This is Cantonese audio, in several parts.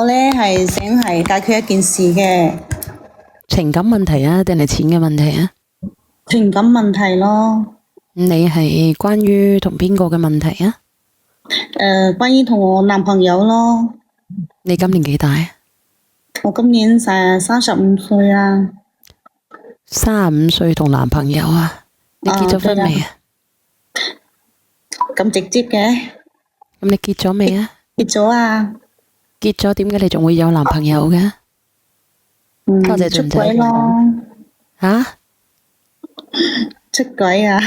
我咧係想係解決一件事嘅情感問題啊，定係錢嘅問題啊？情感問題咯。你係關於同邊個嘅問題啊？關於同我男朋友咯。你今年幾大啊？我今年35歲啊。35歲同男朋友啊？你結咗婚未啊？咁直接嘅？咁你結咗未啊？結咗啊。結咗點解你仲會有男朋友嘅？多謝出俊仔。軌咯。吓？出軌啊。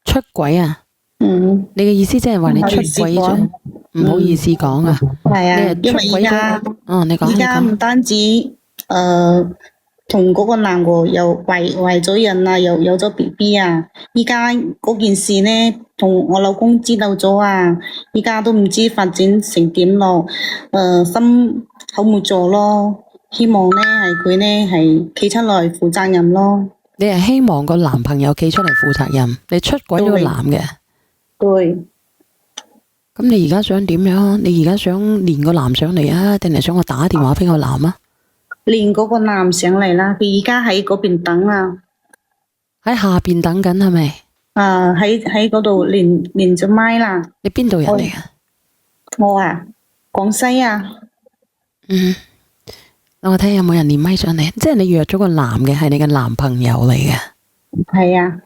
出軌啊？嗯。你嘅意思即係話你出軌咗？唔好意思講啊。係啊，你係出軌咗？你講。而家唔單止同嗰個男嘅又懷咗孕啊，又有咗 BB 啊！依家嗰件事呢，同我老公知道咗啊，依家都唔知發展成點咯。心好無助咯，希望呢係佢呢係企出來負責任咯。你係希望個男朋友企出嚟負責任，你出軌咗個男嘅。對。咁你而家想點樣？你而家想連個男上嚟啊，定係想我打電話俾個男啊？連嗰個男上嚟啦，佢而家喺嗰邊等啊。喺下邊等緊係咪？喺嗰度連咗麥啦。你邊度人嚟啊？我啊，廣西啊。等我睇下有冇人連麥上嚟。即係你約咗個男嘅，係你嘅男朋友嚟嘅。係啊。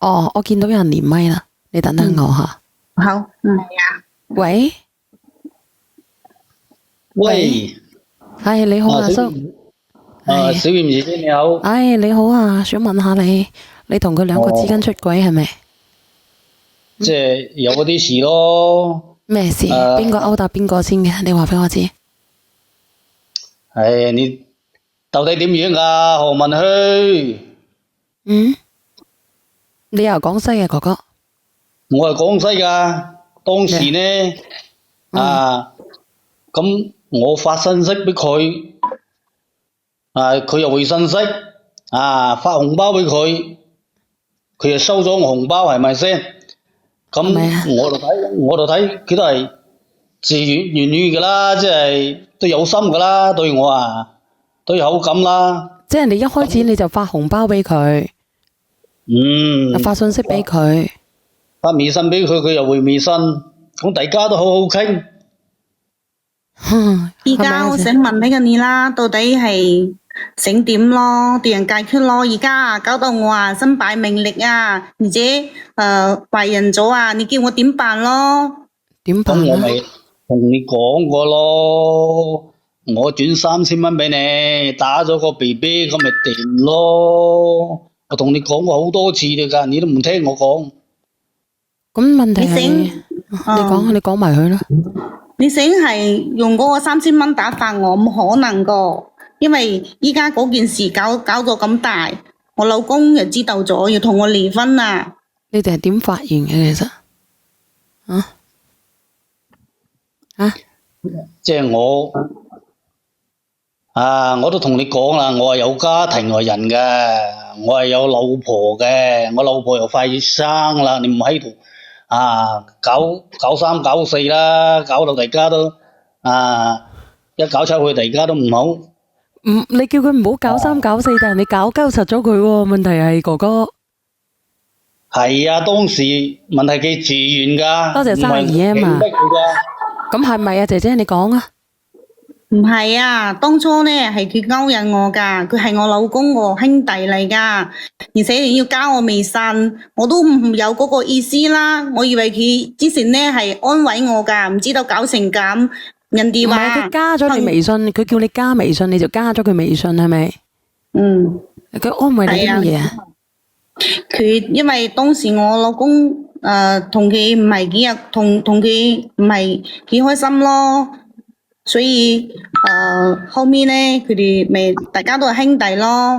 哦，我見到有人連麥啦，你等等我吓。好。係啊。喂。喂。係你好啊，叔。小燕姐姐你好。你好啊，想問下你同佢兩個之間出軌係咪？即係有嗰啲事咯。咩事？邊個勾搭邊個先嘅？你話俾我知。你到底點樣噶？何文虛？你又廣西嘅哥哥？我係廣西噶。當時呢，咁我發信息俾佢，佢又回信息，發紅包俾佢，佢又收咗我紅包，係咪先？咁我就睇佢都係自願意噶啦，即係都有心噶啦，對我都有好感啦。即係你一開始你就發紅包俾佢，發信息俾佢，發微信俾佢，佢又回微信，咁大家都好好傾。而家我想問呢個你啦，到底係想點咯？點樣解決咯？而家搞到我身敗名裂啊，而且懷孕咗啊，你叫我點辦咯？點辦？咁我咪同你講過咯，我轉3000蚊俾你，打咗個 BB，咁咪掂咯。我同你講過好多次噶，你都唔聽我講。咁問題係，你講埋佢啦。你想係用嗰個3000蚊打發我，冇可能噶，因為依家嗰件事搞到咁大，我老公又知道咗，要同我離婚啊！你哋係點發現嘅？其實，即係我都同你講啦，我係有家庭嘅人嘅，我係有老婆嘅，我老婆又快生啦，你唔喺度。搞三搞四啦，搞到大家都一搞出去，大家都唔好。你叫佢唔好搞三搞四，但係你搞鳩實咗佢喎。問題係哥哥。係啊，當時問題佢自願噶。多謝32啊嘛。咁係咪啊，姐姐你講啊？唔係啊，當初呢係佢勾引我噶，佢係我老公個兄弟嚟噶，而且你要加我微信，我都唔有嗰個意思啦。我以為佢之前呢係安慰我噶，唔知道搞成咁。人哋話唔係佢加咗你微信，佢叫你加微信，你就加咗佢微信係咪？佢安慰你啲乜嘢啊？佢因為當時我老公同佢唔係幾日，同佢唔係幾開心咯。所以後面呢，佢哋咪大家都係兄弟咯。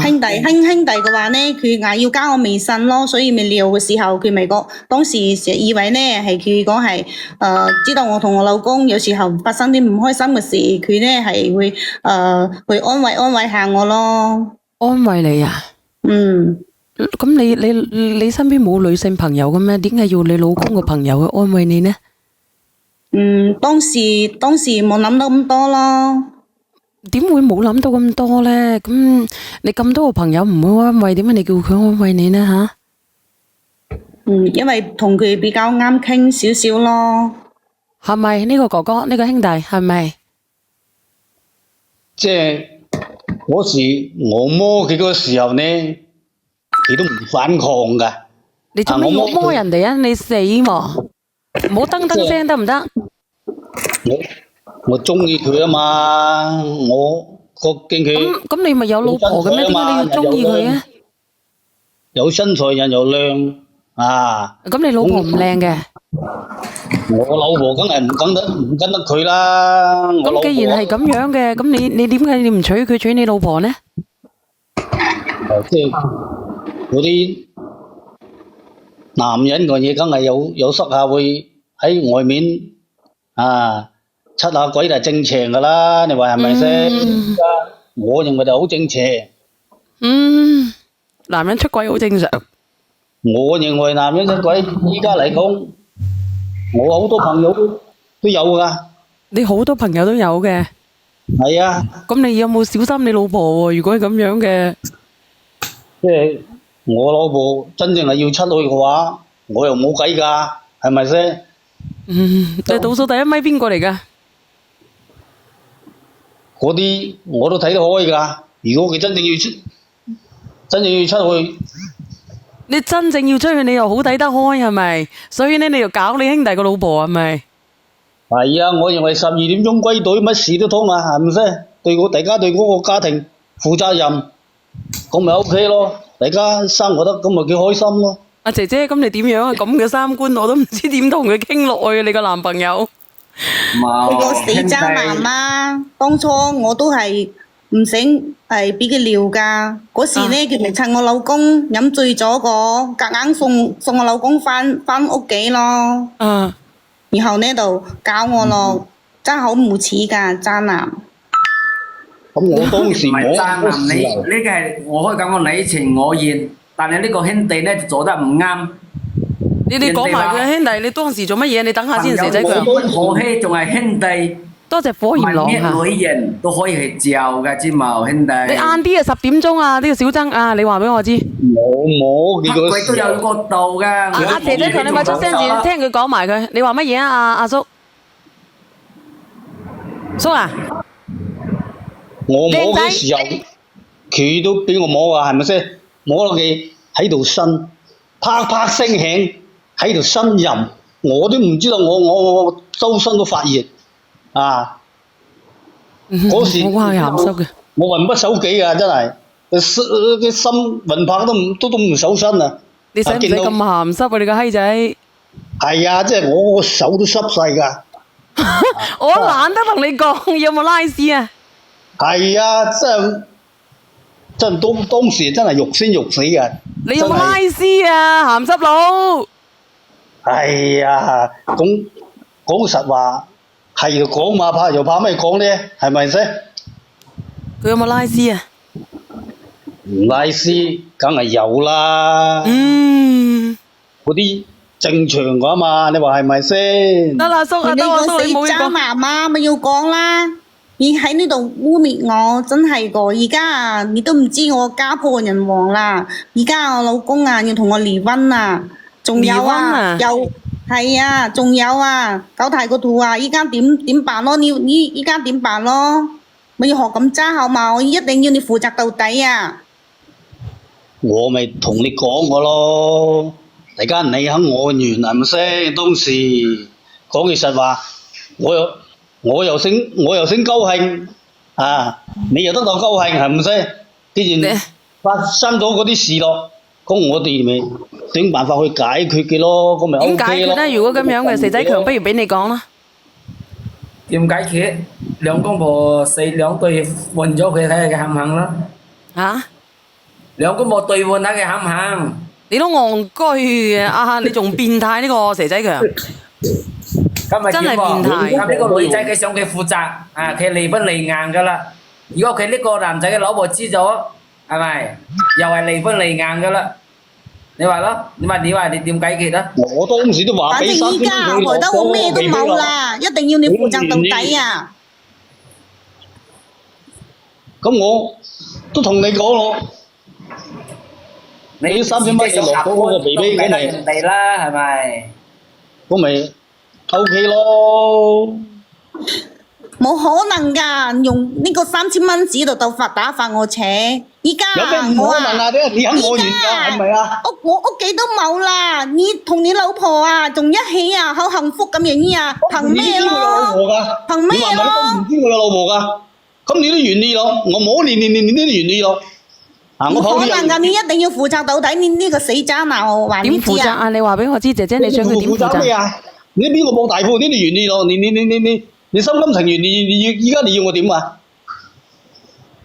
兄弟嘅話呢，佢嗌要加我微信咯，所以咪聊嘅時候，佢咪講當時成日以為呢係佢講係知道我同我老公有時候發生啲唔開心嘅事，佢呢係會去安慰下我咯。安慰你啊？咁你身邊冇女性朋友嘅咩？點解要你老公嘅朋友去安慰你呢？當時冇諗到咁多咯。點會冇諗到咁多咧？咁你咁多個朋友唔會安慰，點解你叫佢安慰你呢？吓？因為同佢比較啱傾少少咯。係咪呢個哥哥呢個兄弟係咪？即係嗰時我摸佢嗰個時候呢，佢都唔反抗噶。你做咩要摸人哋啊？你死喎！唔好噔噔聲得唔得？我中意佢啊嘛，我見佢咁你咪有老婆嘅咩？點解你要中意佢啊？有身材人又靚啊！咁你老婆唔靚嘅？我老婆梗係唔跟得佢啦。咁既然係咁樣嘅，咁你點解你唔娶佢娶你老婆呢？即係嗰啲男人嘅嘢，梗係有塞下會喺外面啊出下軌就係正常噶啦，你話係咪先？我認為就好正常。男人出軌好正常。我認為男人出軌依家嚟講，我好多朋友都有噶。你好多朋友都有嘅。係啊。咁你有冇小心你老婆喎？如果係咁樣嘅，即係我老婆真正係要出去嘅話，我又冇計㗎，係咪先？你倒數第一咪邊個嚟㗎？嗰啲我都睇得開㗎。如果佢真正要出去，你真正要出去，你又好睇得開係咪？所以呢，你又搞你兄弟個老婆係咪？係啊，我認為12點鐘歸隊，乜事都通啊，係咪先？大家對嗰個家庭負責任，咁咪 OK 咯。大家生活得咁咪幾開心咯。阿姐姐，咁你點樣啊？咁嘅三觀我都唔知點同佢傾落去啊！你個男朋友，佢個死渣男啊！當初我都係唔想俾佢撩噶。嗰時呢，佢咪趁我老公飲醉咗個，夾硬送我老公翻屋企咯。然後呢就搞我咯，真係好無恥噶渣男。咁我當時唔係渣男，你呢個係我可以講我你情我願，但係呢個兄弟呢就做得唔啱。你講埋佢兄弟，你當時做乜嘢？你等下先，蛇仔強。可惜仲係兄弟。多謝火焰狼嚇。女人都可以係嚼嘅，知冇兄弟？你晏啲啊，10點鐘啊，呢個小曾啊，你話俾我知。冇幾個。佢都有角度㗎。阿蛇仔強，你咪出聲先，聽佢講埋佢。你話乜嘢啊？阿叔，叔啊！我摸嘅時候，佢都俾我摸啊，係咪先？摸到佢喺度呻，啪啪聲響喺度呻吟，我都唔知道我周身都發熱啊！嗰時好鹹濕嘅，我魂不守己啊，真係嘅心魂魄都唔守身啊！你使唔使咁鹹濕啊？你個閪仔！係啊，即係我手都濕晒㗎。我懶得同你講，有冇拉屎啊？係啊，真當時真係肉先肉死嘅。你有冇拉絲啊，鹹濕佬？係啊，講實話係就講嘛，怕又怕咩講呢？係咪先？佢有冇拉絲啊？唔拉絲，梗係有啦。嗰啲正常㗎嘛，你話係咪先？得啦，叔啊，得啦，叔你冇嘢講。你個死渣男啊，咪要講啦！你喺呢度污蔑我，真係個！而家啊，你都唔知我家破人亡啦！而家我老公啊要同我離婚啊，仲有啊，又係啊，仲有啊，搞大個肚啊！依家點辦咯？你依家點辦咯？咪要學咁渣好嘛？我一定要你負責到底啊！我咪同你講過咯，大家你肯我願係咪先？當時講句實話，我又想高興啊！你又得到高興係咪先？既然發生咗嗰啲事咯，咁我哋咪想辦法去解決嘅咯，咁咪 OK 咯。點解決咧？如果咁樣嘅，蛇仔強不如俾你講啦。點解決？兩公婆兩對換咗佢睇下佢肯唔肯啦。嚇？兩公婆對換睇佢肯唔肯？你都戇居嘅啊！你仲變態呢個蛇仔強。真係變態！咁呢個女仔佢想佢負責啊，佢離婚離硬噶啦。如果佢呢個男仔嘅老婆知咗，係咪又係離婚離硬噶啦？你話咯，你話你點解決啊？我當時都話反正俾三千依家蚊佢害得我咩都冇啦。啦，一定要你負責到底啊！咁我都同你講咯，你3000蚊要落到嗰個BB嗰咪人哋啦，係咪？我咪 OK 咯。冇可能㗎，用呢個3000蚊紙度打發我扯。依家有咩唔我可能啊？你肯我願㗎，係咪啊？我屋企都冇啦，你同你老婆啊，仲一起啊，好幸福咁樣啊，憑咩你知我有老婆咯？㗎？憑咩你話咪都唔咯？知我有老婆㗎？咁你都願意咯，我冇年都願意咯。啊，我冇跑啲人可能㗎，你一定要負責到底，你呢個死渣男，我話點你知啊！負責啊？你話俾我知，姐姐你想佢點負責？負責咩啊？你邊個冇大鋪，你都願意咯？你心甘情願，你要依家你要我點啊？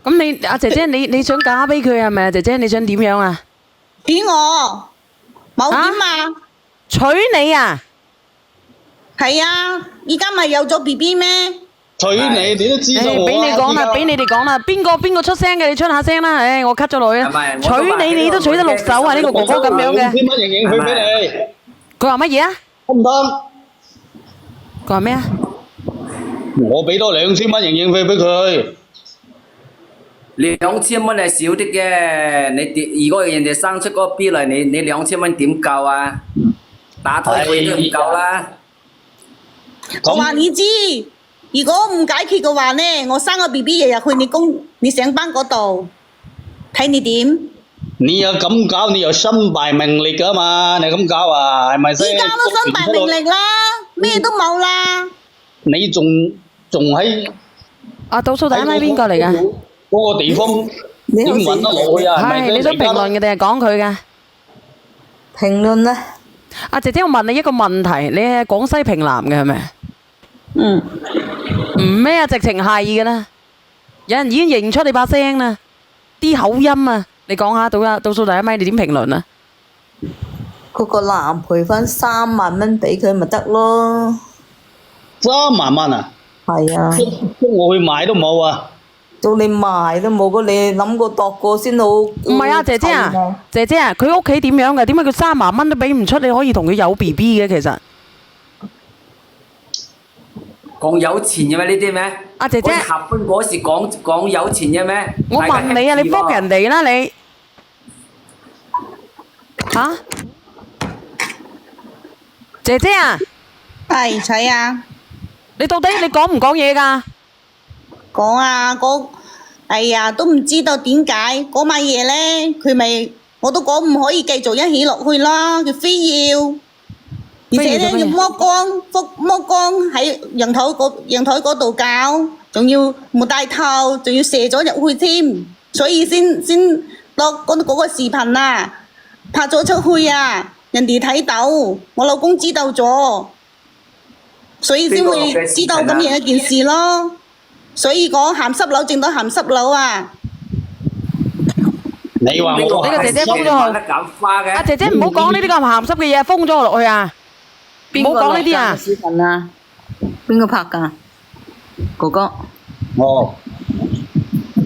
咁你阿姐姐你想嫁俾佢係咪啊？姐姐你想點樣啊？點我冇點啊？娶你啊？係啊，而家咪有咗 BB 咩？娶你都知道誒，我俾你講啦，依家俾你哋講啦，邊個出聲嘅？你出下聲啦，唉，我 cut 咗落去啊！係咪娶你都娶得落手啊！呢個哥哥咁樣嘅， 2000蚊盈盈去俾你，佢話乜嘢啊？得唔得？佢話咩啊？我俾多2000蚊盈盈去俾佢。 2000蚊係少啲嘅，如果人哋生出嗰個 B 嚟，你2000蚊點夠啊？打胎費都唔夠啦。我話你知，如果唔解決嘅話呢，我生個 BB 日日去你上班嗰度，睇你點。你又咁搞，你又身敗名裂噶嘛？你咁搞啊，係咪先？依家都身敗名裂啦，咩都冇啦。你仲喺阿倒數第一咪邊個嚟㗎？嗰個地方點揾得落去啊？係咪先？係你想評論嘅定係講佢㗎？評論啦。阿姐姐，我問你一個問題，你係廣西平南嘅係咪？嗯。唔咩啊，直情係㗎啦。有人已經認出你把聲啦，啲口音啊，你講下倒數第一咪，你點評論啊？嗰個男賠翻3萬蚊俾佢咪得咯。3萬蚊啊！係啊，幫我去買都冇啊！到你賣都冇個，你諗過度過先好。唔唔係啊，姐姐啊，姐姐啊，佢屋企點樣嘅？點解佢3萬蚊都俾唔出？你可以同佢有 BB 嘅其實。講有錢嘅咩呢啲咩？阿姐姐嗰時合婚嗰時講有錢嘅咩？我問你啊，你覆人哋啦你。嚇？姐姐啊，係睇啊，你到底你講唔講嘢㗎？講啊，哎呀，都唔知道點解嗰晚夜呢，佢咪我都講唔可以繼續一起落去啦，佢非要，而且呢要剝光喺陽台嗰度搞，仲要冇戴套，仲要射咗入去添，所以先落嗰個視頻啊，拍咗出去啊，人哋睇到，我老公知道咗，所以先會知道咁樣一件事咯。所以講鹹濕佬整到鹹濕佬啊！你話我呢個姐姐封咗佢。得咁花嘅。阿姐姐唔好講呢啲咁鹹濕嘅嘢，封咗我落去啊！唔好講呢啲啊！視頻啊？邊個拍㗎？哥哥，哦，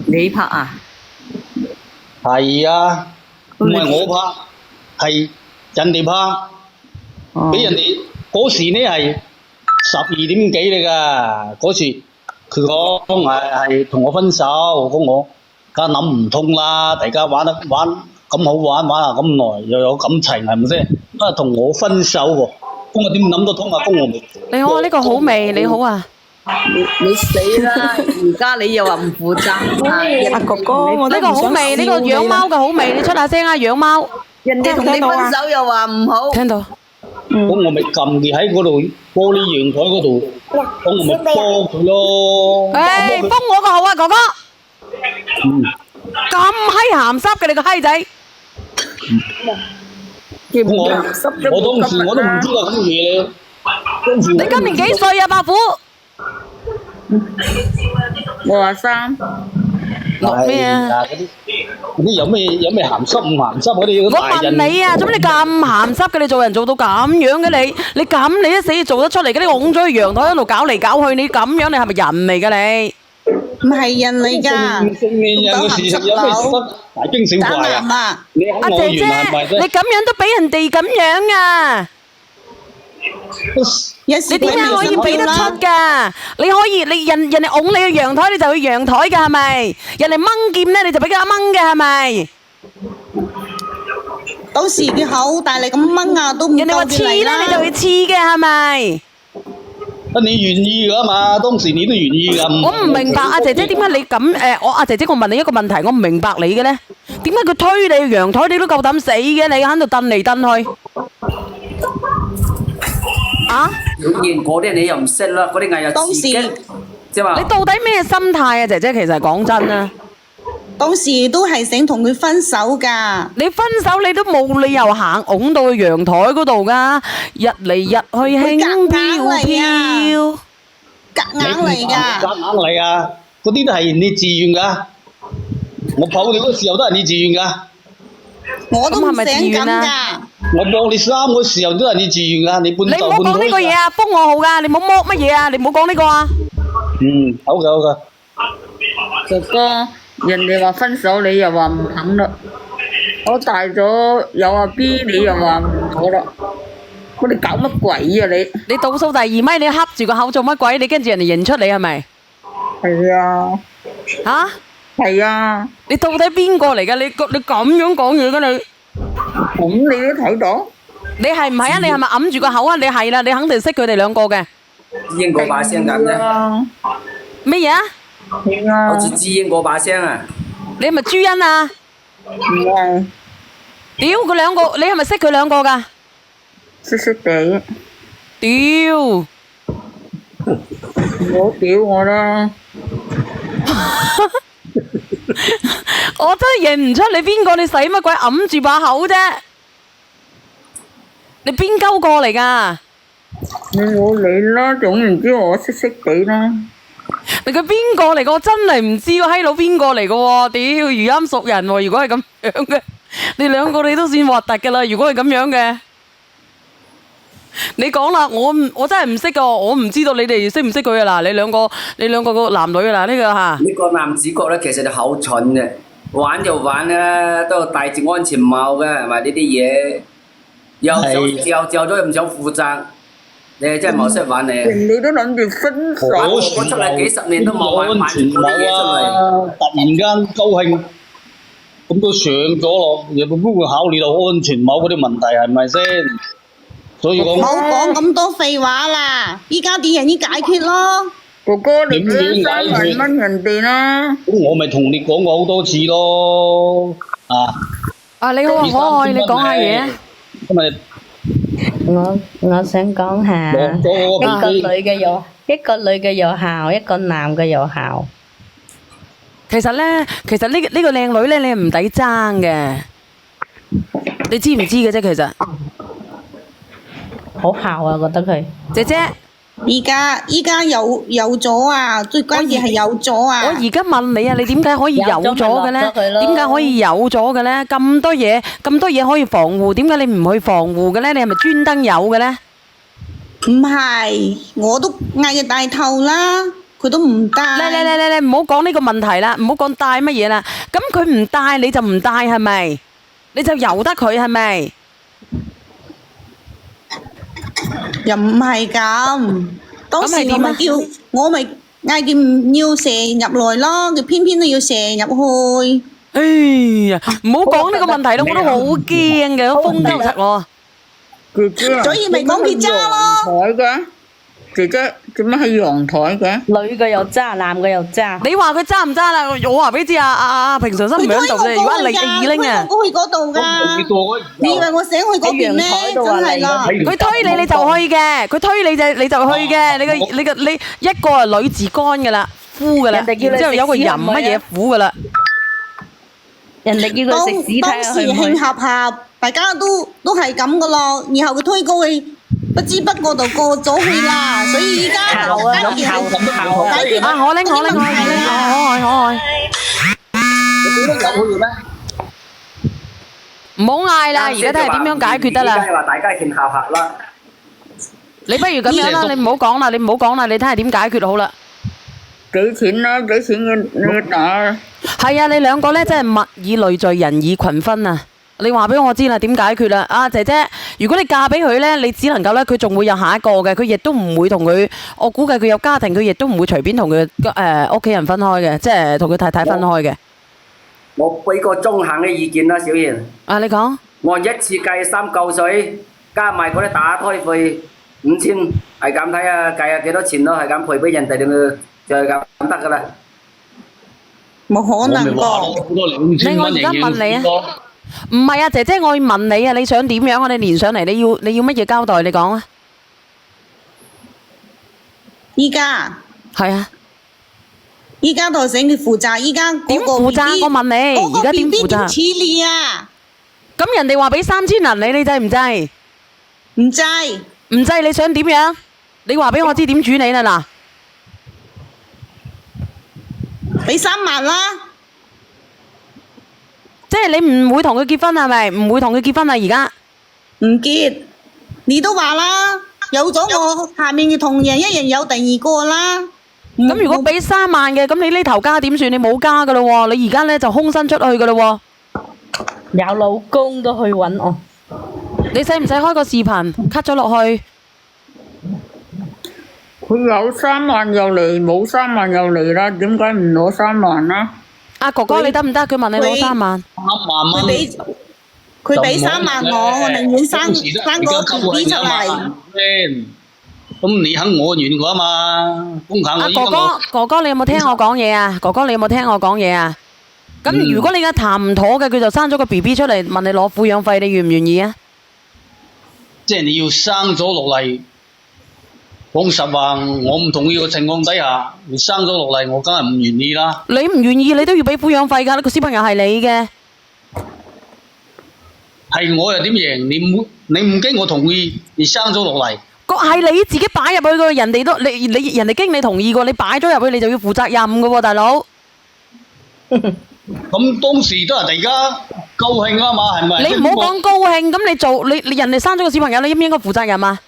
你拍啊？係啊，唔係我拍，係人哋拍，哦俾人哋嗰時呢係12點幾嚟㗎，嗰時佢講係同我分手，咁我梗係諗唔通啦，大家玩咁好玩下咁耐，又有感情係咪先？都係同我分手喎，咁我點諗得通啊？咁我咪你好啊，呢個好味，你好啊！你死啦！而家你又話唔負責，阿哥哥，我呢個好味，呢個養貓嘅好味，你出下聲啊！養貓，人哋同你分手又話唔好。聽到？咁我咪撳住喺嗰度玻璃陽台嗰度，咁我咪幫佢咯。誒，封我個口啊，哥哥！嗯，咁閪鹹濕嘅你個閪仔！我當時我都唔知道咁嘢咧。你今年幾歲啊，伯虎？63。錄咩啊？嗰啲有咩鹹濕唔鹹濕嗰啲我大人。問你啊，做咩你咁鹹濕嘅？你做人做到咁樣嘅你？你咁你都死做得出嚟嘅？你拱咗去陽台喺度搞嚟搞去，你咁樣你係咪人嚟㗎你？唔係人嚟㗎，成年人嘅事情有咩值得大驚小渣怪啊？男啊！你肯我阿姐姐，完係咪你咁樣都俾人哋咁樣啊？有時你點樣可以俾得出㗎？㗎？你可以，你人哋拱你去陽台，你就去陽台㗎，係咪？人哋掹劍咧，你就俾佢掹嘅，係咪？到時佢好大力咁掹啊，都唔人哋話夠佢嚟刺咧，你就去刺嘅，係咪？啊，你願意㗎嘛？當時你都願意㗎。我唔明白阿姐姐點解你咁我阿姐姐，我問你一個問題，我唔明白你嘅咧，點解佢推你去陽台，你都夠膽死嘅？你喺度蹬嚟蹬去，啊？表現嗰啲你又唔識啦，嗰啲藝術刺激，啫嘛你。到底咩心態啊，姐姐？其實講真啊，當時都係想同佢分手㗎，你分手你都冇理由行拱到去陽台嗰度噶，日嚟日去輕飄飄。夾硬嚟㗎。夾硬嚟啊！嗰啲都係你自願㗎。我抱你嗰時候都係你自願㗎。我都唔想咁係咪自願咁啊㗎。我幫你衫嗰時候都係你自願㗎，你半你唔好就半推㗎。講呢個嘢啊，封我號噶，你唔好剝乜嘢啊，你唔好講呢個啊。嗯，好嘅好嘅。哥哥，人哋話分手，你又話唔肯啦。我大咗有阿 B，你又話唔妥啦。我哋搞乜鬼啊你？你倒數第二咪，你黑住個口做乜鬼？你跟住人哋認出你係咪？係啊，吓？係啊，你到底邊個嚟噶？你咁樣講嘢噶你？咁你都睇到？你係唔係啊？你係咪揞住個口啊？你係啦，你肯定識佢哋兩個嘅。知英嗰把聲咁啫，啊，咩嘢啊？係啊好，似知英嗰把聲啊！你係咪朱茵啊？唔係，屌佢兩個，你係咪識佢兩個噶？識識地，屌！唔好屌我啦。我真係認唔出你邊個，你使乜鬼揞住把口啫？你邊鳩過嚟噶？你冇理啦，總言之我識識地啦。你佢邊個嚟噶？我真係唔知個閪佬邊個嚟噶喎！屌，如陰熟人喎！如果係咁樣嘅，你兩個你都算核突噶啦！如果係咁樣嘅，你講啦，我真係唔識噶，我唔知道你哋識唔識佢啊！嗱，你兩個個男女啊！嗱，呢個吓，呢個男主角咧，其實就好蠢嘅，玩就玩啦，都要戴住安全帽嘅，係咪呢啲嘢？又想嚼咗又唔想負責，你真係冇識玩你。人哋都諗住分手，我出嚟幾十年都冇玩安全帽嗰啲嘢出嚟。啊！突然間高興，咁都上咗咯，又會考慮到安全帽嗰啲問題係咪先？所以講唔好講咁多廢話啦，依家啲人要解決咯。哥哥你俾點解3萬蚊人哋啦。咁我咪同你講過好多次咯，啊！啊你好啊可愛，你講下嘢啊！咁咪我想講下，我一個女嘅又姣，一個男嘅又姣。其實呢個靚女呢，你係唔抵爭嘅，你知唔知嘅啫？其實，好姣啊！覺得佢姐姐，依家有咗啊，最關鍵係有咗我啊。而家問你啊，你點解可以有咗嘅呢？有咗咪落咗佢咯點解可以有咗嘅呢？咁多嘢可以防護，點解你唔去防護嘅呢？你係咪專登有嘅呢？唔係，我都嗌佢帶套啦，佢都唔帶。你唔好講呢個問題啦，唔好講帶乜嘢啦。咁佢唔帶你就唔帶係咪？你就由得佢係咪？又唔係咁，當時咁係點啊我咪嗌佢唔要射入來咯，佢偏偏都要射入去。哎呀，唔好講呢個問題啦，我都好驚嘅，風鳩柒我。姐姐啊，所以咪講佢渣咯。台嘅，姐姐做乜喺陽台嘅？女嘅又渣，男嘅又渣。你話佢揸唔揸啦？我話俾你知啊，平常心唔喺度啫。如果係二拎啊，我去嗰度噶。你以為我想去嗰邊咩？真係啦。佢推你就去嘅，佢推你就去嘅。你一個係女字乾噶啦，夫噶啦，人哋叫你然之後有個淫乜嘢苦噶啦。人哋叫佢食屎，睇下當時去唔去？慶合合，大家都係咁噶咯。然後佢推高去，不知不覺就過咗去啦。所以依家就解決啊，可拎，可愛。唔好嗌啦，而家睇下點樣解決得啦而。家係話大家慶合合啦。你不如咁樣啦，你唔好講啦，你睇下點解決好啦。俾錢啦，俾錢要打。係啊，你兩個咧真係物以類聚，人以群分啊！你話俾我知啦，點解決啦？啊，姐姐，如果你嫁俾佢咧，你只能夠咧，佢仲會有下一個嘅，佢亦都唔會同佢，我估計佢有家庭，佢亦都唔會隨便同佢屋企人分開嘅，即係同佢太太分開嘅。我俾個中肯嘅意見啦，小賢。啊，你講。按一次計3嚿水，加埋嗰啲打胎費5000，係咁睇啊，計下幾多錢咯，係咁賠俾人哋就係咁得噶啦。冇可能我咪話個。咯，多2000蚊我而家問你啊咯。唔係啊，姐姐，我要問你啊，你想點樣啊？你連上嚟，你要乜嘢交代？你講啊。依家台省你負責，依家點負責？我問你，而家點負責？似你啊？咁人哋話俾3000銀你制唔制？唔制，唔制，你想點樣？你話俾我知點處理啦嗱。俾3萬啦。即係你唔會同佢結婚係咪？唔會同佢結婚啊？而家唔結，你都話啦，有咗我下面嘅同人，一人有第二個啦。咁如果俾3萬嘅，咁你呢頭家點算？你冇家噶咯喎，你而家咧就空身出去噶咯喎。有老公都去揾我。你使唔使開個視頻 cut 咗落去？佢有3萬又嚟，冇3萬又嚟啦，點解唔攞3萬啦？阿哥哥你得唔得？佢問你攞3萬。 3萬蚊。佢俾3萬我寧願生個 BB 出嚟。咁你肯我願嘅嘛？公肯我依家我。哥哥你有冇聽我講嘢啊？哥哥你有冇聽我講嘢啊？咁如果你而家談唔妥嘅，佢就生咗個 BB 出嚟問你攞撫養費，你願唔願意啊？即係你要生咗落嚟，講實話，我唔同意嘅情況底下，你生咗落嚟，我梗係唔願意啦。你唔願意，你都要俾撫養費㗎。呢個小朋友係你嘅。係我又點贏？你唔經我同意，你生咗落嚟。個係你自己擺入去嘅，人哋都你人哋經你同意過，你擺咗入去，你就要負責任嘅喎，大佬。咁當時都係大家高興啊嘛，係咪？你唔好講高興，咁你做你人哋生咗個小朋友，你應唔應該負責任啊？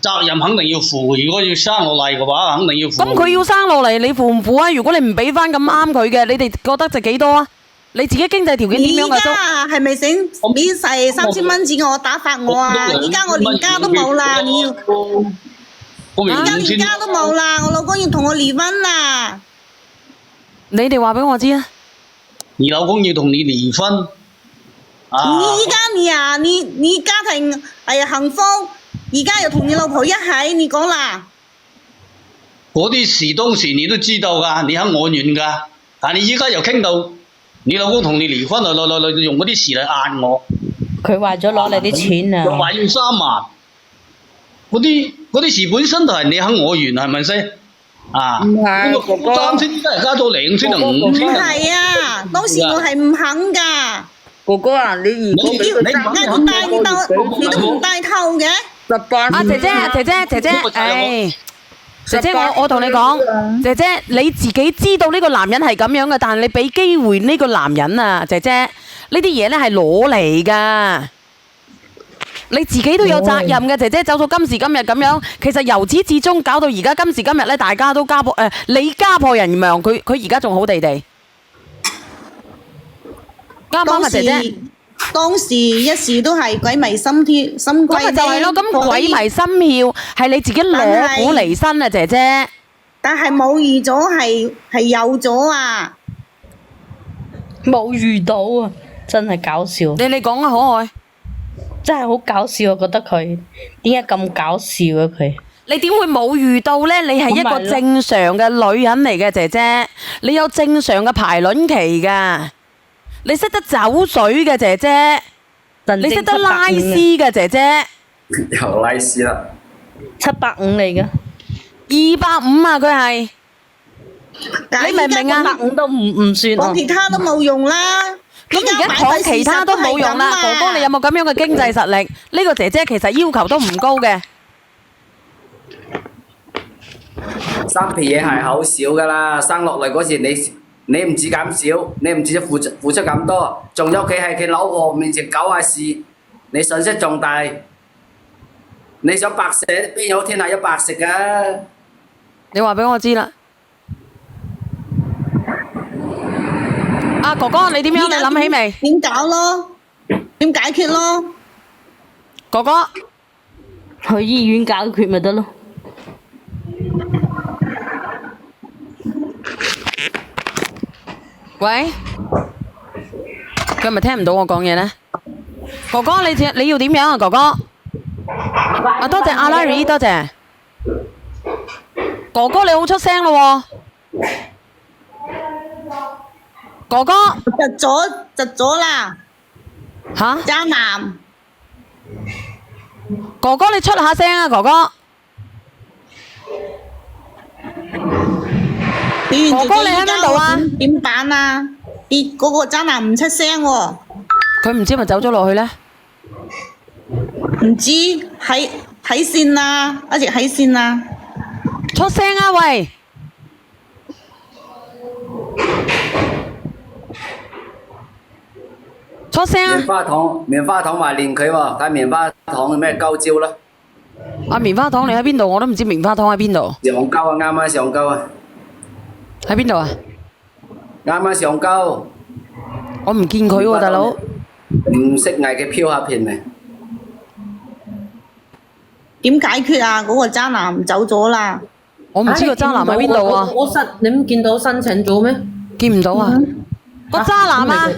責任肯定要負，如果要生落嚟嘅話，肯定要負。咁佢要生落嚟，你負唔負啊？如果你唔俾翻咁啱佢嘅，你哋覺得值幾多啊？你自己經濟條件點樣嘅都？而家係咪想俾晒3000蚊紙我打發我啊？依家我連家都冇啦，你要依家連家都冇啦，我老公要同我離婚啦。你哋話俾我知啊！你老公要同你離婚。你依家你家庭幸福，而家又同你老婆一齊，你講啦。嗰啲事當時你都知道㗎，你肯我願㗎，但你依家又傾到你老公同你離婚，來用嗰啲事嚟壓我。佢為咗攞你啲錢啊！又話要3萬，嗰啲事本身就係你肯我願，係咪先？啊！唔係，哥哥。三千而家加咗2000就唔5000。係啊，當時我係唔肯噶。哥哥啊，你如果俾佢嗌我帶你都唔帶頭嘅。啊，姐姐，我同你講，姐姐你自己知道呢個男人係咁樣嘅，但係你俾機會呢個男人啊，姐姐呢啲嘢咧係攞嚟㗎，你自己都有責任嘅，姐姐走到今時今日咁樣，其實由始至終搞到而家今時今日咧，大家都你家破人亡，佢而家仲好地地，啱唔啱啊，姐姐？當時一時都係鬼迷心竅，心悸。咁咪就係咯，咁鬼迷心竅係你自己攞苦離身啊，姐姐。但係冇預咗係有咗啊！冇遇到啊，真係搞笑。你講啊，可愛。真係好搞笑，我覺得佢點解咁搞笑啊佢？你點會冇遇到呢？你係一個正常嘅女人嚟嘅，姐姐，你有正常嘅排卵期噶。你識得走水嘅姐姐，你識得拉絲嘅姐姐，又拉絲啦，750嚟嘅，250啊佢係，你明唔明啊？750都唔算講其他都冇用啦。咁而家講其他都冇用啦，哥哥你有冇咁樣嘅經濟實力？呢個姐姐其實要求都唔高嘅。生皮嘢係好少噶啦，生落嚟嗰時你唔止咁少，你唔止付出咁多，仲有佢喺佢老婆面前搞下事，你損失仲大。你想白食，邊有天下有白食噶？你話俾我知啦。啊，哥哥你點樣？你諗起未？點搞咯？點解決咯？哥哥，去醫院解決咪得咯。喂，佢係咪聽唔到我講嘢呢？哥哥，你要點樣啊？哥哥，啊多謝阿拉瑞，多謝。哥哥你好出聲咯喎，哥哥窒咗啦，吓，渣男。哥哥你出下聲啊，哥哥。哥哥你喺邊度啊？點辦啊？嗰個渣男唔出聲喎，佢唔知係咪走咗落去呢？唔知喺線啊，一直喺線啊。出聲啊喂！出聲啊！棉花糖話練佢喎，睇棉花糖有咩鳩招啦？啊棉花糖你喺邊度？我都唔知棉花糖喺邊度。上鳩啊，啱啱上鳩啊！喺邊度啊？啱啱上鳩。我唔見佢喎，大佬。唔識藝嘅飄下片未？點解決啊？嗰個渣男走咗啦。我唔知個渣男喺邊度啊！你唔見到申請咗咩？見唔到啊！個渣男啊！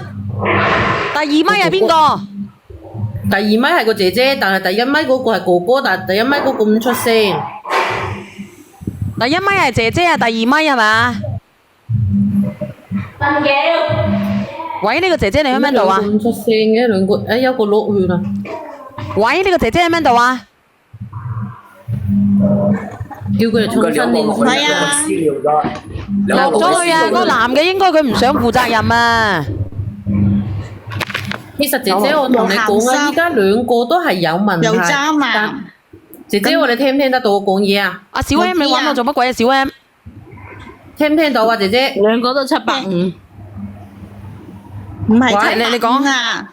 第二咪係邊個？第二咪係個姐姐，但係第一咪嗰個係哥哥，但係第一咪嗰個唔出聲。第一咪係姐姐啊，第二咪係嘛？喂，呢個姐姐你喺邊度啊？唔出聲嘅兩個，有個落去啦。喂，呢個姐姐喺邊度啊？叫佢哋重新練。係啊。落咗去啊！嗰個男嘅應該佢唔想負責任啊！其實姐姐我同你講啊，依家兩個都係有問題。又渣男。姐姐，你聽唔聽得到我講嘢啊？阿小 M，你揾我做乜鬼啊？小 M，聽唔聽到啊？姐姐，兩個都750。唔係喂你講啊。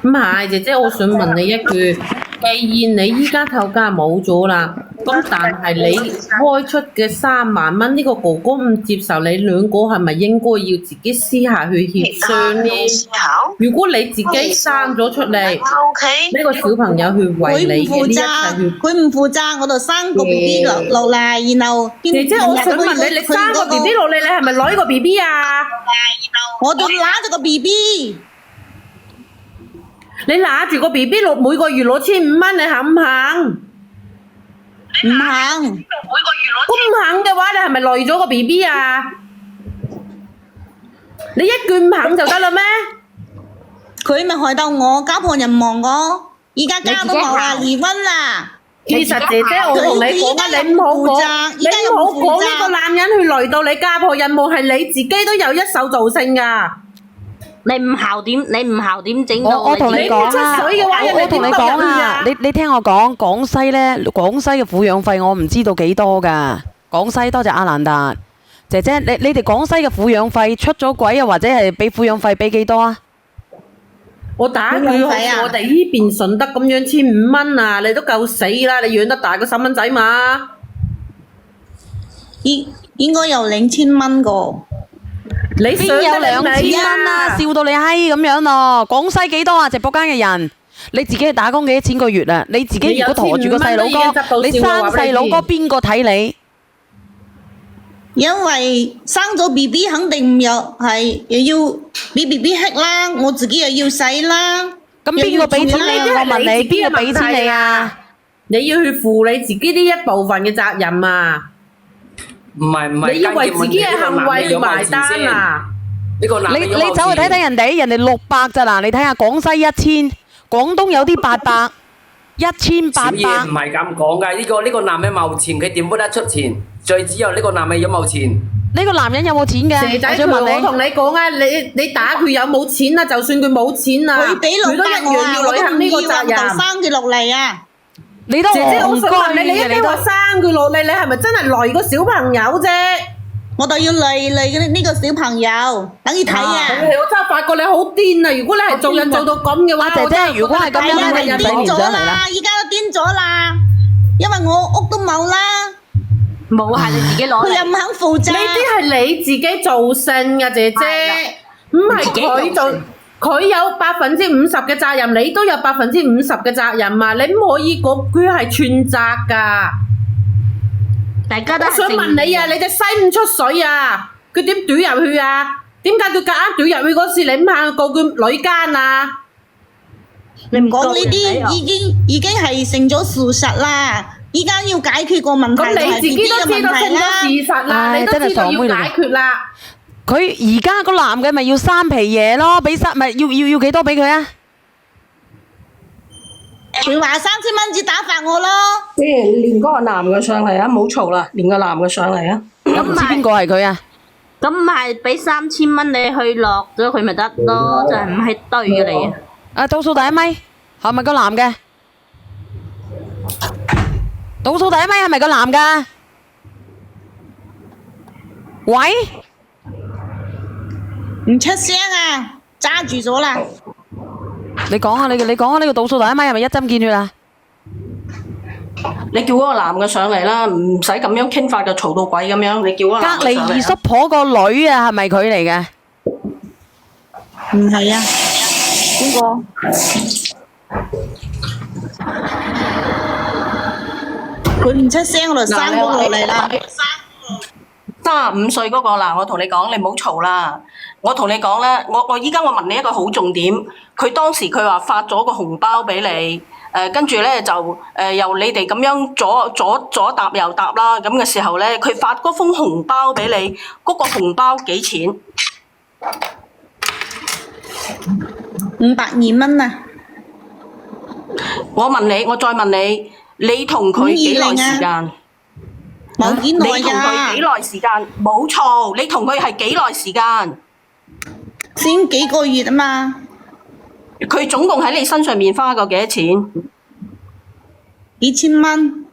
唔係，姐姐，我想問你一句，既然你依家頭家冇咗啦，咁但係你開出嘅3萬蚊，呢個哥哥唔接受，你兩個係咪應該要自己私下去協商呢？如果你自己生咗出嚟，呢個小朋友去為你嘅呢一切去，佢唔負責，我就生個 B B 落嚟，然後姐姐，我想問你，你生個 B B 落嚟，你係咪攞呢個 B B 啊？我就揦咗個 B B。你拿住個 B B 每個月攞1500蚊，你肯唔肯？唔肯。咁唔肯嘅話，你係咪累咗個 B B 啊？你一句唔肯就得啦咩？佢咪害到我家破人亡我，而家家都冇啦，離婚啦。其實姐姐，我同你講啊，你唔好講呢個男人去累到你家破人亡，係你自己都有一手造成㗎。你唔孝點整到我同你講啊，我同你講啊，你聽我講，廣西呢，廣西嘅撫養費我唔知道幾多㗎。廣西多謝阿蘭達姐姐，你哋廣西嘅撫養費出咗軌啊，或者係俾撫養費俾幾多啊？我打佢好似我哋呢邊順德咁樣1500蚊啊，你都夠死啦！你養得大個細蚊仔嘛？應該有2000蚊個。你邊有2000蚊啊？笑到你閪咁樣咯！廣西幾多啊？直播間嘅人，你自己去打工幾多錢個月啊？你自己如果陀住個細佬哥，你生細佬哥邊個睇你？因為生咗 B B 肯定又要俾 B B 吃啦，我自己又要使啦。咁邊個俾錢你？我問你，邊個俾錢你啊？你要去負你自己呢一部分嘅責任啊！唔係，你要為自己嘅行為去埋單啊！呢個男你走去睇睇人哋600咋嗱？你睇下廣西1000，廣東有啲800、1800。小嘢唔係咁講㗎，呢個男人冇錢，佢點會得出錢？最主要呢個男人有冇錢？呢個男人有冇錢嘅？蛇仔，我同你講啊，你打佢有冇錢啊？就算佢冇錢啊，佢俾600都一樣要履行呢個責任。生佢落嚟啊！你都姐姐，我想問你，你一你定話生佢落嚟，你係咪真係累個小朋友啫？我就要累呢個小朋友，等佢睇啊！我真係發覺你好癲啊！如果你係做人做到咁嘅話，姐姐，如果係咁樣，你癲咗啦！依家都癲咗啦，因為我屋都冇啦。冇係你自己攞嚟。佢又唔肯負責。呢啲係你自己造成嘅，姐姐。唔係佢有50%嘅責任，你都有50%嘅責任嘛，你唔可以講佢係全責㗎。大家都我想問你啊，你隻西唔出水啊？佢點懟入去啊？點解佢夾硬懟入去嗰時，你唔行告佢女奸啊？你唔講呢啲已經係成咗事實啦。依家要解決個問題咁你自己都知道成咗事實啦，唉你都知道要解決啦。佢而家個男嘅咪要3皮嘢咯，俾咪要幾多俾佢啊？佢話3000蚊至打發我咯。即係連嗰個男嘅上嚟啊，冇嘈啦，連個男嘅上嚟啊。咁唔知邊個係佢啊？咁咪俾3000蚊你去落咗佢咪得咯，就係唔係對嘅你。啊，倒數第一咪係咪個男嘅？倒數第一咪係咪個男㗎？喂？唔出聲啊，揸住咗啦。你講下你講下呢個倒數第一咪係咪一針見血啊？你叫嗰個男嘅上嚟啦，唔使咁樣傾法就嘈到鬼咁樣。你叫嗰個男隔離嘅上嚟啊。二叔婆個女啊，係咪佢嚟嘅？唔係啊，邊個？佢唔出聲，我就生咗落嚟啦。 35歲嗰個嗱，我同你講，你唔好嘈啦。我同你講咧，我依家我問你一個好重點，佢當時佢話發咗個紅包俾你，跟住咧就由你哋咁樣左答右答啦，咁嘅時候咧，佢發嗰封紅包俾你，嗰個紅包幾錢502蚊啊！我問你，我再問你，你同佢幾耐時間？冇幾耐你同佢幾耐時間？冇錯，你同佢係幾耐時間？先幾個月啊嘛。佢總共喺你身上面花過幾多錢？幾千蚊。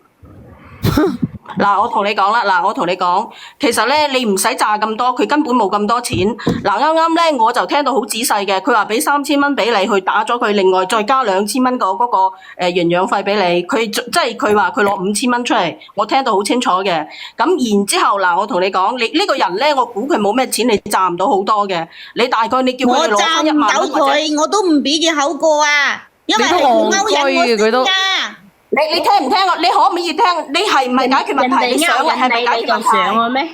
嗱，我同你講啦，嗱，我同你講，其實咧你唔使詐咁多，佢根本冇咁多錢。嗱，啱啱咧我就聽到好仔細嘅，佢話俾3000蚊俾你去打咗佢，另外再加2000蚊嗰個營養費俾你，佢即係佢話佢攞5000蚊出嚟，我聽到好清楚嘅。咁然之後嗱，我同你講，你呢個人咧，我估佢冇咩錢，你賺唔到好多嘅。你大概你叫我佢攞翻1賺唔到萬蚊或者佢，我都唔俾佢口過啊，因為你都係勾戇居引我嘅佢都先㗎。你聽唔聽啊？你可唔可以聽？你係唔係解決問題？你上嚟係咪解決問題？我咩？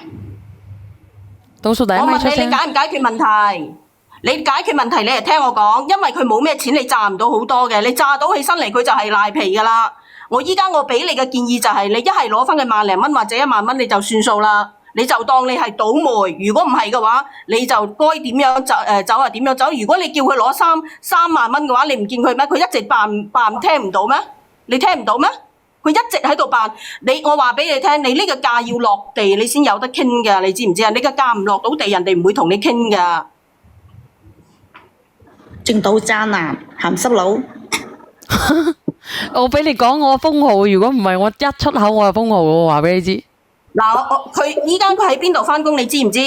倒數第一我問你，咪出聲。你解唔解決問題？你解決問題，你係聽我講，因為佢冇咩錢，你賺唔到好多嘅。你炸到起身嚟，佢就係賴皮噶啦。我依家我俾你嘅建議就係，你一係攞翻佢萬零蚊或者1萬蚊，你就算數啦。你就當你係倒霉。如果唔係嘅話，你就該點樣走啊？點樣走？如果你叫佢攞三萬蚊嘅話，你唔見佢咩？佢一直扮聽唔到咩？你聽唔到咩？佢一直喺度扮你，我話俾你聽，你呢個價要落地，你先有得傾㗎，你知唔知啊？你個價唔落到地，人哋唔會同你傾㗎。正到渣男鹹濕佬。我俾你講我封號，如果唔係我一出口我就封號，我話俾你知。嗱，佢依家佢喺邊度返工，你知唔知？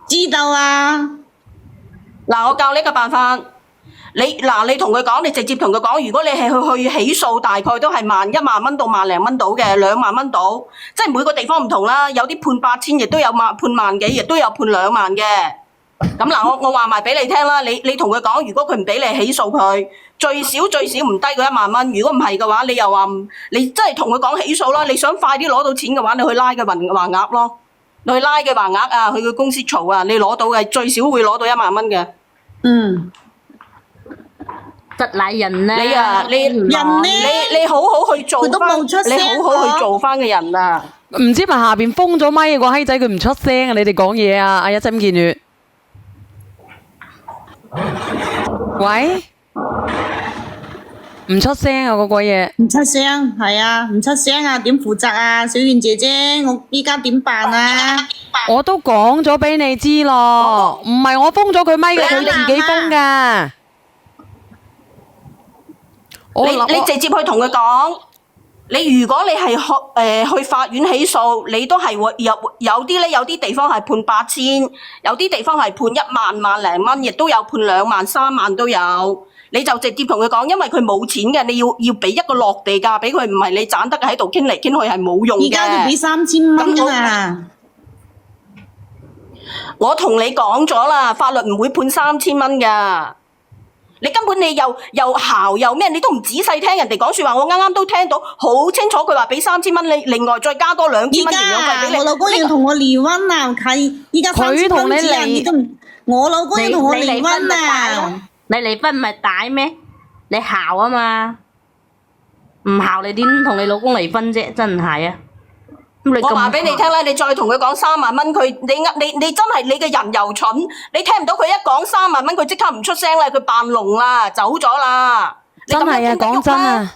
知道啊。嗱，我教你一個辦法。你同佢講，你直接同佢講，如果你係去起訴，大概都係1萬蚊到萬零蚊到嘅，2萬蚊到，即係每個地方唔同啦。有啲判8000，亦都有判萬幾，亦都有判2萬嘅。咁嗱，我話埋俾你聽啦，你同佢講，如果佢唔俾你起訴佢，最少唔低過1萬蚊。如果唔係嘅話，你又話你真係同佢講起訴啦。你想快啲攞到錢嘅話，你去拉佢橫額咯，你去拉佢橫額啊，去佢公司嘈啊，你攞到嘅最少會攞到1萬蚊嘅。嗯。實乃人咧，你好好去做佢都冇出聲你好好去做翻嘅人啊！唔知咪下邊封咗咪個閪仔，佢唔出聲啊！你哋講嘢啊！阿一針見血。喂，唔出聲啊！個鬼嘢。唔出聲，係啊，唔出聲啊，點負責啊？小圓姐姐，我依家點辦啊？我都講咗俾你知咯，唔係我封咗佢咪嘅，佢自己封噶。你直接去同佢講，你如果你係去法院起訴，你都係會有啲咧，有啲地方係判8000，有啲地方係判1萬零蚊，亦都有判2萬、3萬都有。你就直接同佢講，因為佢冇錢嘅，你要俾一個落地價俾佢，唔係你賺得喺度傾嚟傾去係冇用嘅。而家要俾3000蚊啊！我同你講咗啦，法律唔會判3000蚊㗎。你根本你又姣又咩，你都唔仔細聽人哋講説話。我啱啱都聽到好清楚，佢話俾3000蚊，你另外再加多2000蚊營養費俾你。我老公要同我離婚啊！係依家3000蚊紙啊！你都唔，我老公要同我離婚啊！你離婚唔係大咩？你姣啊嘛，唔姣你點同你老公離婚啫？真係啊！我話俾你聽啦，你再同佢講3萬蚊，你真係你嘅人又蠢，你聽唔到佢一講3萬蚊，佢即刻唔出聲啦，佢扮聾啦，走咗啦。真係啊，講真啊，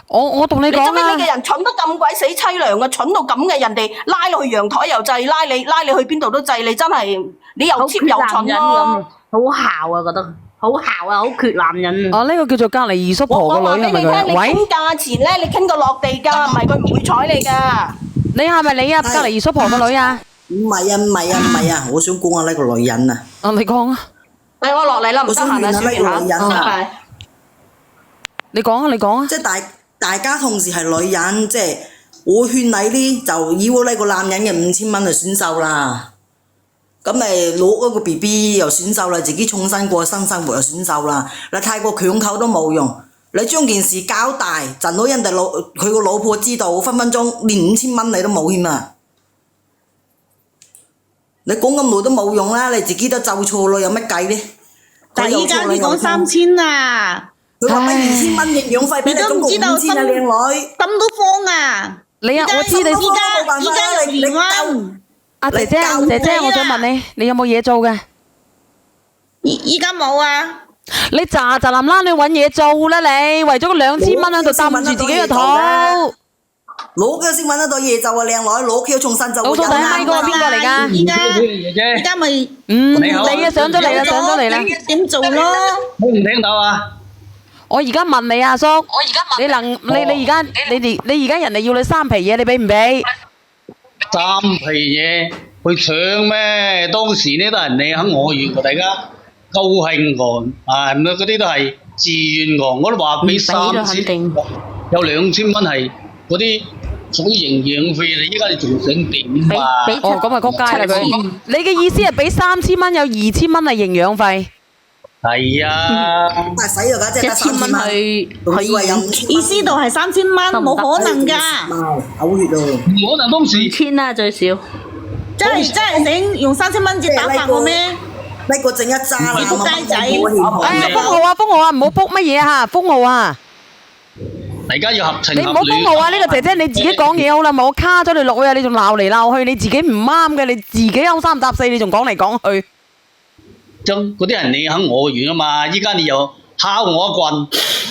我同你講啦，你嘅人蠢得咁鬼死凄涼啊，蠢到咁嘅，人哋拉落去陽台又制，拉你去邊度都制，你真係你又 cheap 又蠢咯，好姣啊，覺得好姣啊，好缺男人啊！哦，呢個叫做隔離二叔婆個女係咪佢？你傾價錢咧，你傾個落地價，唔係佢唔會睬你噶。你係咪你啊？隔離二叔婆個女啊？唔係啊！我想講下呢個女人啊。哦，你講啊！我落嚟啦，唔得閒啊，呢個女人啊。你講啊！即係大家同時係女人，即係我勸你呢，就要呢個男人嘅5000蚊嚟選秀啦。咁咪攞嗰個 BB 又選秀啦，自己重新過新生活又選秀啦。你太過強求都冇用。你將件事搞大，陣到人哋佢個老婆知道，分分鐘連5000蚊你都冇添啊！你講咁耐都冇用啦，你自己都就錯咯，有乜計呢？但係依家你講3000啊！佢話俾2000蚊營養費俾你，總共5000啊，靚女，心都慌啊！你啊，我知你依家有離婚。阿姐姐，我想問你，你有冇嘢做嘅？依家冇啊！你喳喳林啦，你揾嘢做啦你，為咗個2000蚊喺度擔住自己個肚。攞嘅先揾得到嘢做啊，靚女，攞佢重新就會有啦。老嫂第一咪嗰個邊個嚟㗎？依家咪你啊上咗嚟啦，點做咯？聽唔聽到啊？我而家問你阿叔，你而家人哋要你3皮嘢，你俾唔俾？3皮嘢去搶咩？當時呢都係你肯我願，大家高興過啊！嗰啲都係自願過，我都話俾3000，有2000蚊係嗰啲屬於營養費，你依家你仲想點啊？哦，咁咪仆街啦佢！你嘅意思係俾3000蚊，有2000蚊係營養費？係啊，但係使咗架即係得3000蚊，佢以為有5000，意思度係3000蚊，冇可能㗎，嘔血咯！唔可能當時5000啦最少。真係想用3000蚊紙打發我咩？呢個正一渣啦，仆街仔！哎呀，封號啊，唔好卜乜嘢啊，封號啊！大家要合情你唔好封號啊！呢個姐姐你自己講嘢好啦，我卡咗你落去啊！你仲鬧嚟鬧去，你自己唔啱嘅，你自己勾三搭四，你仲講嚟講去。將嗰啲人你肯我願啊嘛！依家你又敲我一棍，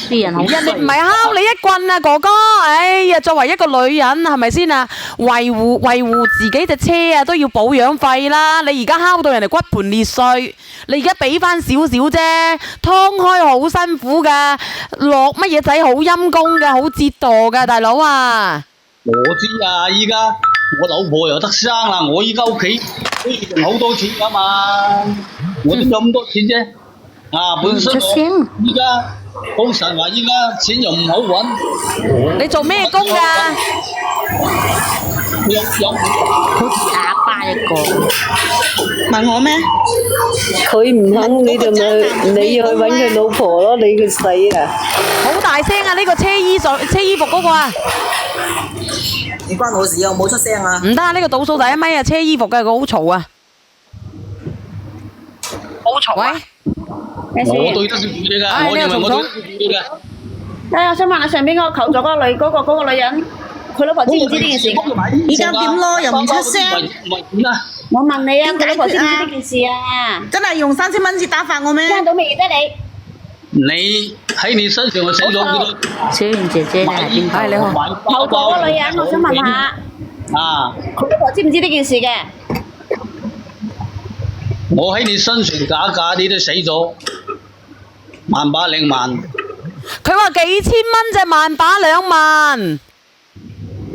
啲人好人哋唔係敲你一棍啊，哥哥！哎呀，作為一個女人係咪先啊？維護自己隻車啊，都要保養費啦！你而家敲到人哋骨盆裂碎，你而家俾翻少少啫，劏開好辛苦噶，落乜嘢仔好陰功噶，好折墮噶，大佬啊！我知啊，依家我老婆又得生啦，我依家屋企都要用好多錢噶嘛，我點有咁多錢啫？啊，本身我依家講實話，依家錢又唔好揾。你做咩工㗎？好似啞巴一個。問我咩？佢唔肯你就咪你要去揾佢老婆咯，你個死啊！好大聲啊！呢個車衣服嗰個啊！唔關我事啊，我冇出聲啊。唔得啊！呢個倒數第一咪啊，車衣服嘅佢好嘈啊！好嘈啊！我對得住你㗎，我認為我對得住你㗎。我想問下上邊嗰個求助嗰個女人，佢老婆知唔知呢件事？而家點咯？又唔出聲。我問你啊，佢老婆知唔知呢件事啊？真係用3000蚊紙打發我咩？聽到未得你？你喺你身上我寫咗幾多？小圓姐姐你係邊個？你好。求助嗰個女人，我想問下。啊！佢老婆知唔知呢件事嘅？我喺你身上假你都死咗，1把2萬。佢話幾千蚊啫，1把2萬。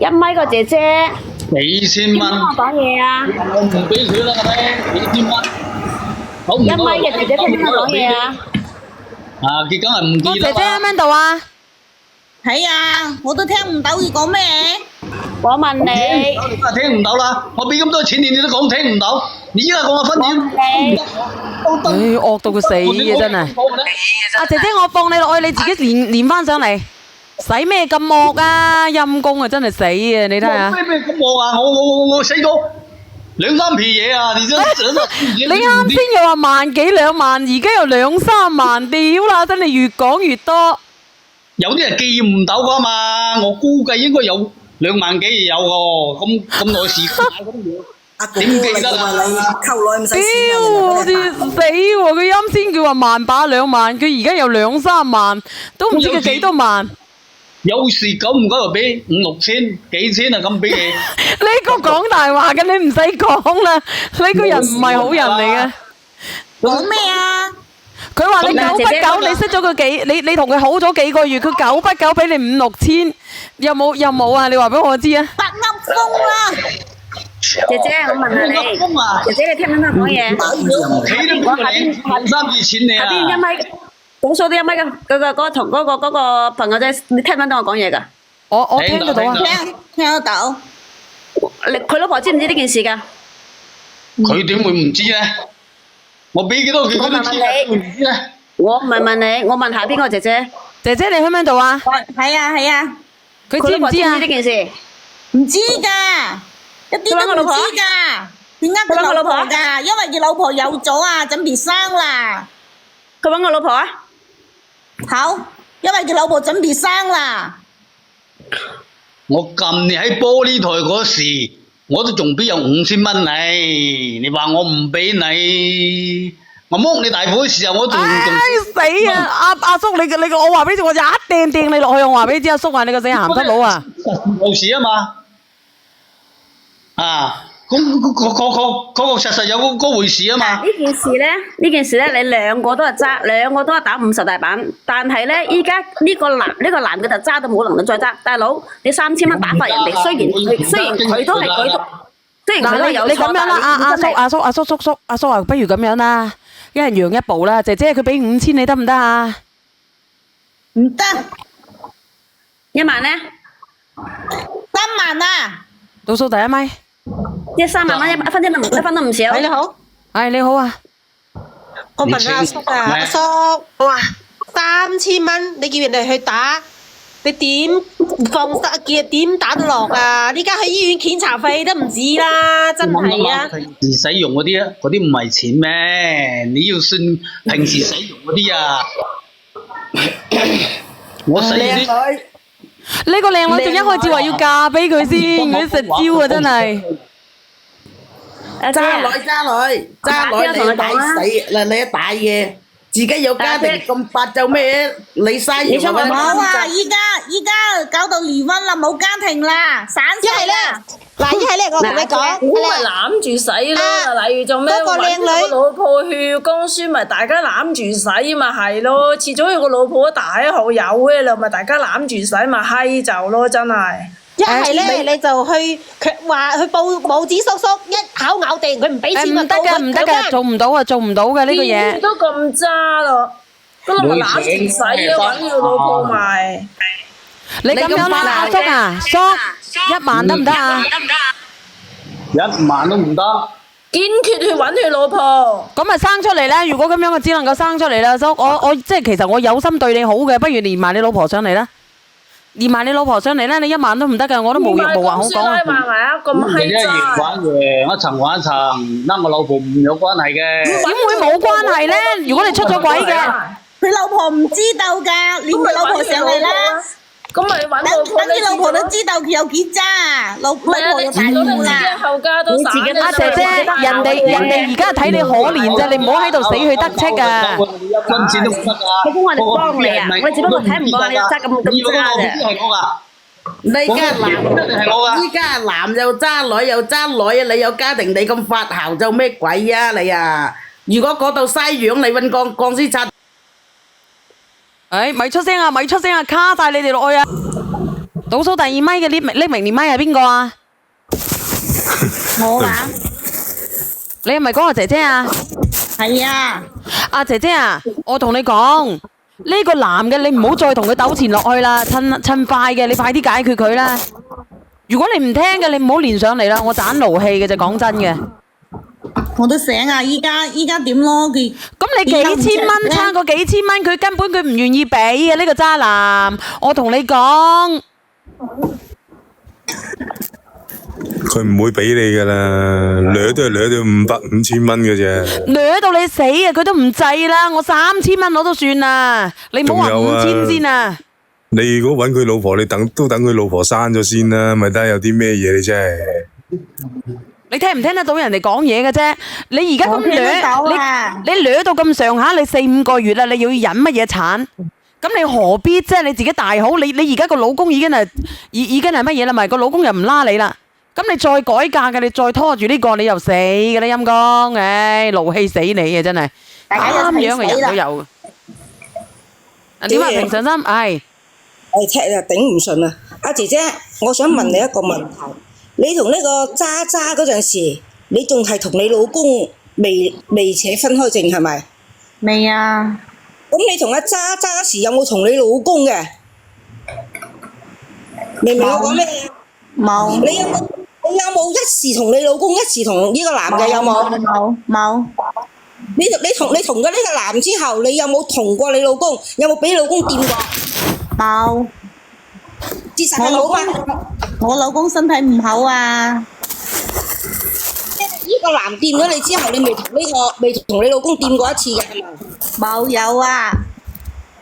1米個姐姐。幾千蚊。點我講嘢啊？我唔俾佢啦，係咪？幾千蚊。1米嘅姐姐聽邊個講嘢啊？啊，佢梗係唔見啦。個姐姐喺邊度啊？係啊，我都聽唔到佢講咩。我問你，聽唔到啦！我俾咁多錢你都講聽唔到，你而家講我分點？唉，惡到佢死嘅真係。阿姐姐，我放你落去，你自己練翻上嚟，使咩咁惡啊？陰公啊，真係死啊！你睇下。咩咁惡啊？我死咗兩三皮嘢啊！你真你啱先又話萬幾2萬，而家又2、3萬，屌啦！真係越講越多。有啲人記唔到噶嘛，我估計應該有2萬幾有喎，咁耐時間咁樣。阿哥哥你話你溝女唔使錢屌，啊，我哋死喎！佢啱先叫話萬把2萬，佢而家有2、3萬，都唔知佢幾多萬。有時久唔久就俾5、6千、幾千啊咁俾你。呢個講大話嘅，你唔使講啦，呢個人唔係好人嚟嘅。講咩啊？佢話你久不久，你識咗佢幾，你同佢好咗幾個月，佢久不久俾你5、6千，有冇啊？你話俾我知啊！發噏風啦！姐姐，我問下你，姐姐你聽唔聽到講嘢？睇都冇你萬三二錢你下邊啊！一米，倒數啲一米嘅嗰個朋友仔，你聽唔聽到我講嘢㗎？我聽得到啊！聽得到。佢老婆知唔知呢件事㗎？佢點會唔知咧？我俾幾多佢都知啊！佢唔知咧。我唔係問你，我問下邊個姐姐？姐姐你喺唔喺度啊？係啊係啊，佢佢老婆知唔知唔知啊？知呢件事？唔知㗎，一啲都唔知㗎。點解佢老婆㗎？因為佢老婆有咗啊，準備生啦。佢揾我老婆啊？好，因為佢老婆準備生啦。我撳你喺玻璃台嗰時，我都仲俾有5000蚊你，你話我唔俾你，我剝你大褲嘅時候我仲唉死啊！阿叔你我話俾你知，我一掟你落去，我話俾你知，阿叔話你個死鹹濕佬啊！冇事啊嘛，啊，確實有嗰回事啊嘛。呢件事咧，你兩個都係打50大板，但係咧，依家呢個男嘅就揸到冇能力再揸。大佬，你3000蚊打發人哋，雖然佢都係雖然佢都有你咁樣啦，阿叔啊，不如咁樣啦，一人讓一步啦。姐姐佢俾5000你得唔得啊？唔得，1萬咧，3萬啊！倒數第一咪。即係3萬蚊，一分都唔少。你好，係你好啊，我問阿叔啊，阿叔，我話3000蚊，你叫人哋去打，你點放得嘅？點打得落啊？依家去醫院檢查費都唔止啦，真係啊！平時使用嗰啲啊，嗰啲唔係錢咩？你要算平時使用嗰啲啊！我使啲。呢個靚女仲一開始話要嫁俾佢先，佢食蕉啊真係。渣女，你抵死嗱！你一大嘢，自己有家庭咁八就咩？你嘥嘢冇啊！依家搞到離婚啦，冇家庭啦，散晒啦。嗱，一係咧，我同你講，咁咪攬住使咯。例如做咩嗰個靚女搵個老婆血光書，咪大家攬住使咪係咯。遲早有個老婆大號有嘅啦，咪大家攬住使咪閪就咯，真係。一係咧，你就去話去報報紙叔叔，一口咬定佢唔俾錢唔得㗎，做唔到嘅呢個嘢。都咁渣咯，咁咪攬住使啊，搵個老婆咪。你咁樣啦，阿叔啊，叔，1萬得唔得啊？1萬都唔得。堅決去搵佢老婆。咁咪生出嚟咧？如果咁樣，我只能夠生出嚟啦，叔。我即係其實我有心對你好嘅，不如連埋你老婆上嚟啦。連埋你老婆上嚟啦，你1萬都唔得㗎，我都無話好講啊。話埋啊，咁閪一樣玩嘅，一層玩一層，啱我老婆唔有關係嘅。點會冇關係咧？如果你出咗軌嘅，佢老婆唔知道㗎，連佢老婆上嚟啦。咁咪揾老婆，等啲老婆都知道佢有幾渣，老婆有大肚啦。後家都散阿姐姐，人哋而家睇你可憐啫，你唔好喺度死去得戚啊！分錢都唔得㗎。老公，我哋幫你啊，我哋只不過睇唔過你渣咁渣啫。係我㗎。你依家男又渣，女又渣，女你有家庭，你咁發姣做咩鬼啊你啊？如果嗰度嘥樣，你揾鋼絲擦。咪出聲啊！卡晒你哋落去啊！倒數第2咪嘅匿名連咪係邊個啊？我啊，你係咪嗰個姐姐啊？係啊。阿姐姐啊，我同你講，呢個男嘅你唔好再同佢糾纏落去啦，趁快嘅，你快啲解決佢啦。如果你唔聽嘅，你唔好連上嚟啦，我盞勞氣嘅就講真嘅。我都想啊，依家點咯？佢咁你幾千蚊差個幾千蚊，佢根本佢唔願意俾嘅呢個渣男，我同你講。佢唔會俾你噶啦，掠都係掠到500-5000蚊嘅啫。掠到你死啊！佢都唔制啦，我3000蚊我都算啦，你唔好話5000先啊！你如果揾佢老婆，你等佢老婆生咗先啦，咪睇下有啲咩嘢你真係。你聽唔聽得到人哋講嘢嘅啫？你而家咁我聽得到掠，啊你掠到咁上下，你4-5個月啦，你要忍乜嘢產？咁你何必啫？你自己大好，你而家個老公已經係乜嘢啦？咪個老公又唔拉你啦。咁你再改嫁嘅，你再拖住呢個，你又死嘅啦陰公，唉，勞氣死你啊！真係咁樣嘅人都有。點啊？平常心，唉。踢啊，頂唔順啊！阿姐姐，我想問你一個問題，你同呢個渣嗰陣時，你仲係同你老公未扯分開證係咪？未啊。咁你同阿渣時有冇同你老公嘅？明唔明我講咩嘢？冇。你有冇一時同你老公，一時同呢個男嘅有冇？冇。你同咗呢個男之後，你有冇同過你老公？有冇俾你老公掂過？冇。事實係冇嘛？我老公身體唔好啊。呢個男掂咗你之後，你未同你老公掂過一次嘅係咪？冇有啊。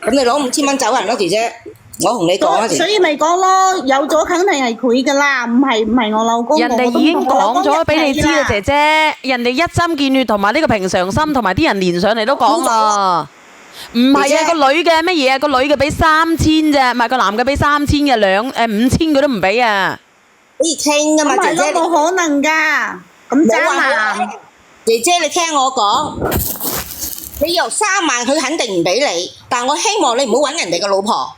咁你攞5000蚊走人咯，姐姐。我同你講啊，所以咪講咯，有咗肯定係佢噶啦，唔係我老公。人哋已經講咗俾你知啦，姐姐，人哋一針見血同埋呢個平常心，同埋啲人連上嚟都講啦。唔係啊，個女嘅乜嘢啊？個女嘅俾3000啫，唔係個男嘅俾3000嘅，5000佢都唔俾啊。可以傾噶嘛，姐姐。冇可能噶，咁渣男。姐姐，你聽我講，你由3萬佢肯定唔俾你，但我希望你唔好揾人哋嘅老婆。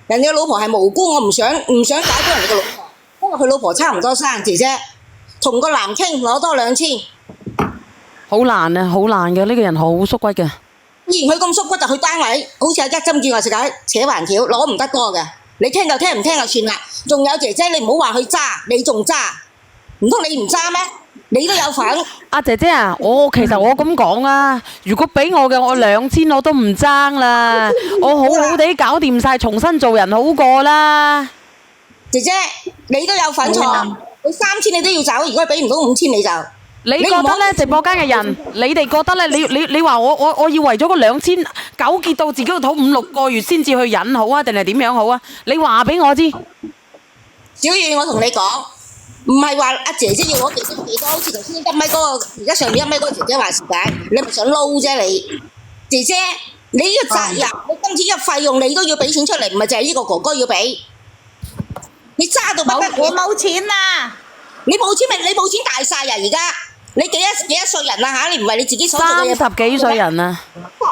人哋嘅老婆係無辜，我唔想搞到人哋嘅老婆，因為佢老婆差唔多生，姐姐同個男傾攞多2000，好難啊，好難嘅，呢個人好縮骨嘅。既然佢咁縮骨，就去單位，好似一針見外食解扯環條，攞唔得多嘅。你聽就聽，唔聽就算啦。仲有姐姐，你唔好話佢渣，你仲渣，唔通你唔渣咩？你都有份。阿姐姐啊，其實我咁講啊，如果俾我嘅，我2000我都唔爭啦，我好好地搞掂晒，重新做人好過啦。姐姐，你都有份錯，你3000你都要走，如果俾唔到5000你就。你覺得咧？直播間嘅人，你哋覺得咧？你話我要為咗個2000糾結到自己個肚5-6個月先至去忍好啊，定係點樣好啊？你話俾我知。小雨，我同你講。唔係話阿姐姐要攞幾多，好似頭先1米嗰個，而家上面1米嗰個姐姐話事解，你咪想撈啫你。姐姐，你呢個責任，你今次呢個費用你都要俾錢出嚟，唔係淨係呢個哥哥要俾。你揸到不得，我冇錢啊！你冇錢咪你冇錢大晒啊！而家你幾多歲人啊嚇？你唔係你自己所做嘅嘢。30幾歲人啊！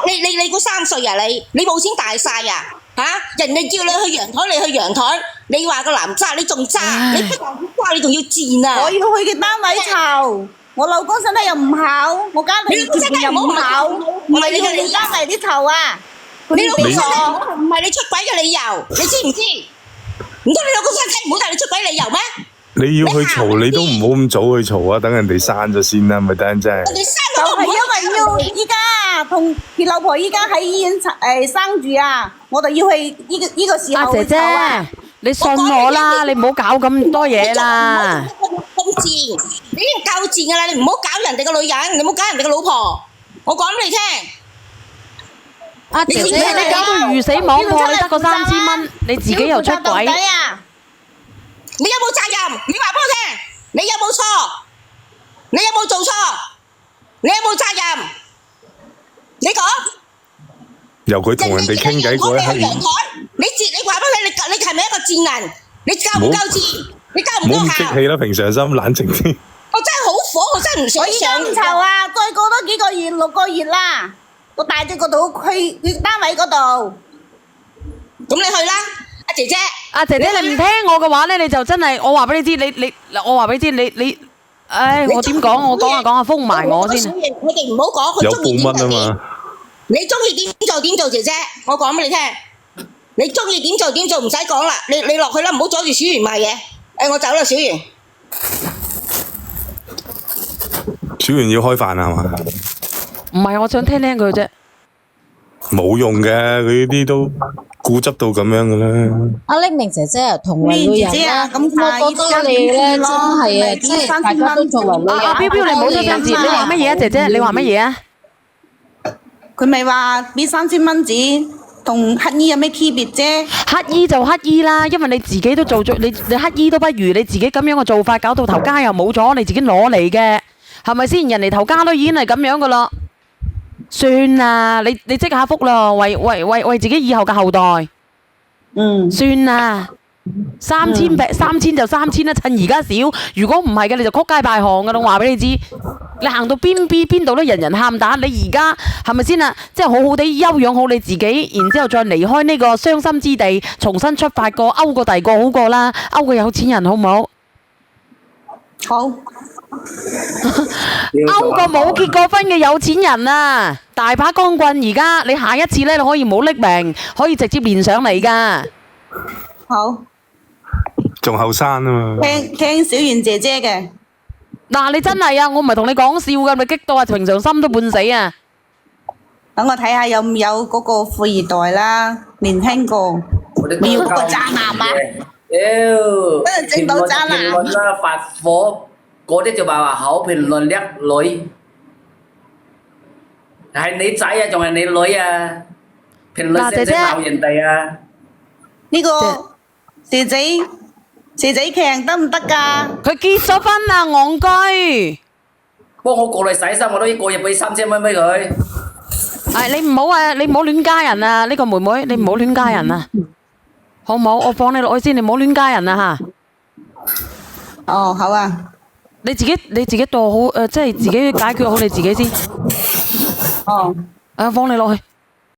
你估3歲啊你冇錢大晒啊！嚇！人哋叫你去陽台，你去陽台，你話個男渣，你仲渣，你不但唔渣，你仲要賤啊！我要去嘅單位籌，我老公身體又唔好，我家庭條件又唔好，唔係你嘅單位啲籌啊！你老公身體唔好唔係你出軌嘅理由，你知唔知？唔通你老公身體唔好，但係你出軌理由咩？你要去嘈，你都唔好咁早去嘈啊！等人哋生咗先啦，咪等真係。就係因為要依家同佢老婆依家喺醫院生住啊，我哋要去呢個時候去籌啊！阿姐姐，你信我啦，你唔好搞咁多嘢啦。咁賤，你已經夠賤噶啦！你唔好搞人哋個女人，你唔好搞人哋個老婆。我講俾你聽。阿姐姐，你搞到魚死網破，你得個3000蚊，你自己又出軌。你有冇責任？你話俾我聽，你有冇錯？你有冇做錯？你有冇責任？你講。由佢同人哋傾偈嗰一刻，你話俾佢，你係咪一個賤人？你夠唔夠賤？你夠唔夠效？唔好咁激氣啦，平常心，冷靜啲。我真係好火，我真係唔想我依家唔籌啊，再過多幾個月6個月啦，我帶咗個到去單位嗰度。咁你去啦。姐姐，阿姐姐，你唔聽我嘅話咧，你就真係我話俾你知，我話俾你知，你，唉，我點講？我講下封埋我先。我哋唔好講，佢中意點就點。你中意點做點做，姐姐，我講俾你聽。你中意點做點做，唔使講啦，你落去啦，唔好阻住小圓賣嘢。我走啦，小圓。小圓要開飯啊係嘛？唔係，我想聽聽佢啫。冇用嘅，佢啲都固執到咁樣噶啦。阿匿名姐姐啊，同為女人啦，咁我覺得你咧真係啊，即係大家都作為女人。阿彪彪，你唔好出聲字，你話乜嘢啊，姐姐？你話乜嘢啊？佢咪話俾3000蚊紙同乞衣有咩區別啫？乞衣就乞衣啦，因為你自己都做咗，你乞衣都不如，你自己咁樣嘅做法，搞到頭家又冇咗，你自己攞嚟嘅，係咪先？人哋頭家都已經係咁樣噶啦，算啦，你積下福咯，為自己以後嘅後代。算啦，3000就3000啦，趁而家少。如果唔係嘅，你就曲街敗巷噶啦，我話俾你知。你行到邊度都人人喊打，你而家係咪先啊？即係好好地休養好你自己，然之後再離開呢個傷心之地，重新出發過，勾個第二個好過啦，勾個有錢人好唔好？好。勾個冇結過婚嘅有錢人啊，大把光棍。而家你下一次呢，你可以唔好匿名，可以直接連上嚟噶。好。仲後生啊嘛。聽小圓姐姐嘅。嗱，你真係啊，我唔係同你講笑噶，咪激到啊，平常心都半死啊！等我睇下有唔有嗰個富二代啦，年輕過，秒個渣男啊！真係整到渣男。評論啦，發火，嗰啲就話好評論叻女，係你仔啊，仲係你女啊？評論識唔識鬧人哋啊？呢個蛇仔強得唔得㗎？佢結咗婚啦，戇居。幫我過嚟洗衫，我都一個月俾3000蚊俾佢。你唔好啊，你唔好亂加人啊！呢個妹妹，你唔好亂加人啊，好唔好？我放你落去先，你唔好亂加人啊吓。哦，好啊。你自己做好即係自己解決好你自己先。哦。放你落去。